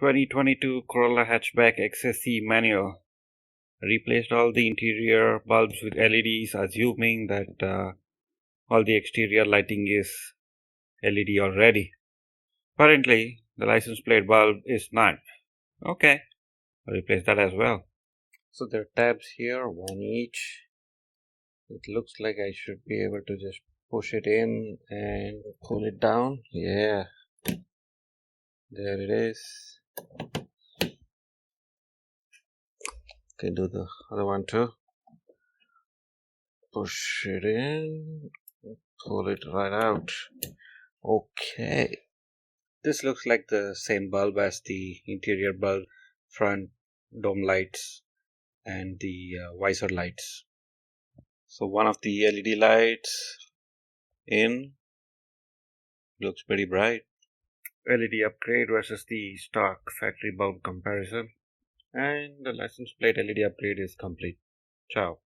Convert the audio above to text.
2022 Corolla Hatchback XSC manual. Replaced all the interior bulbs with LEDs, assuming that all the exterior lighting is LED already. Apparently, the license plate bulb is not. Okay, I'll replace that as well. So there are tabs here, one each. It looks like I should be able to just push it in and pull it down. Yeah, there it is. Can do the other one too. Push it in, pull it right out. Okay. This looks like the same bulb as the interior bulb, front dome lights and the visor lights. So one of the LED lights in looks pretty bright. LED upgrade versus the stock factory bulb comparison. And the license plate LED upgrade is complete. Ciao.